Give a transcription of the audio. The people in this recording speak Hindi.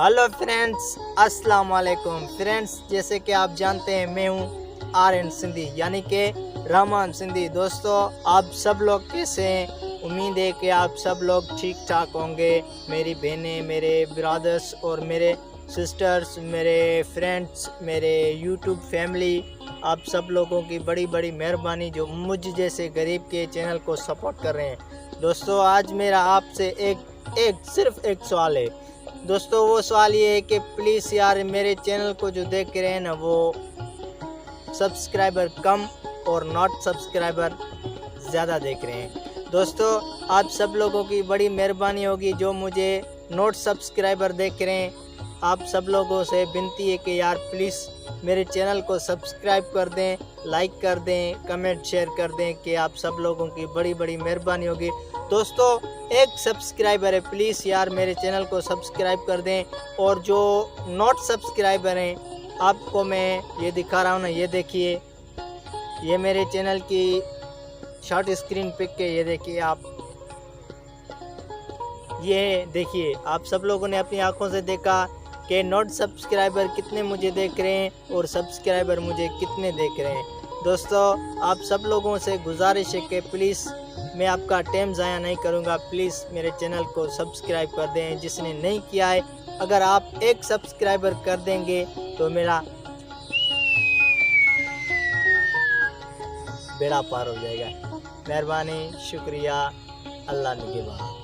हेलो फ्रेंड्स, अस्सलाम वालेकुम फ्रेंड्स। जैसे कि आप जानते हैं मैं हूं RN सिंधी यानी कि रहमान सिंधी। दोस्तों, आप सब लोग कैसे हैं? उम्मीद है कि आप सब लोग ठीक ठाक होंगे। मेरी बहनें, मेरे ब्रदर्स और मेरे सिस्टर्स, मेरे फ्रेंड्स, मेरे यूट्यूब फैमिली, आप सब लोगों की बड़ी बड़ी मेहरबानी जो मुझ जैसे गरीब के चैनल को सपोर्ट कर रहे हैं। दोस्तों, आज मेरा आपसे सिर्फ एक सवाल है। दोस्तों, वो सवाल ये है कि प्लीज़ यार मेरे चैनल को जो देख रहे हैं ना, वो सब्सक्राइबर कम और नॉट सब्सक्राइबर ज़्यादा देख रहे हैं। दोस्तों, आप सब लोगों की बड़ी मेहरबानी होगी जो मुझे नॉट सब्सक्राइबर देख रहे हैं। आप सब लोगों से विनती है कि यार प्लीज़ मेरे चैनल को सब्सक्राइब कर दें, लाइक कर दें, कमेंट शेयर कर दें कि आप सब लोगों की बड़ी बड़ी मेहरबानी होगी। दोस्तों, एक सब्सक्राइबर है, प्लीज़ यार मेरे चैनल को सब्सक्राइब कर दें। और जो नॉट सब्सक्राइबर हैं, आपको मैं ये दिखा रहा हूँ ना, ये देखिए, ये मेरे चैनल की शॉर्ट स्क्रीन पिक है। ये देखिए आप, ये देखिए, आप सब लोगों ने अपनी आंखों से देखा कि नॉट सब्सक्राइबर कितने मुझे देख रहे हैं और सब्सक्राइबर मुझे कितने देख रहे हैं। दोस्तों, आप सब लोगों से गुजारिश है कि प्लीज़, मैं आपका टाइम ज़ाया नहीं करूंगा, प्लीज़ मेरे चैनल को सब्सक्राइब कर दें जिसने नहीं किया है। अगर आप एक सब्सक्राइबर कर देंगे तो मेरा बेड़ा पार हो जाएगा। मेहरबानी, शुक्रिया, अल्लाह निगहबान।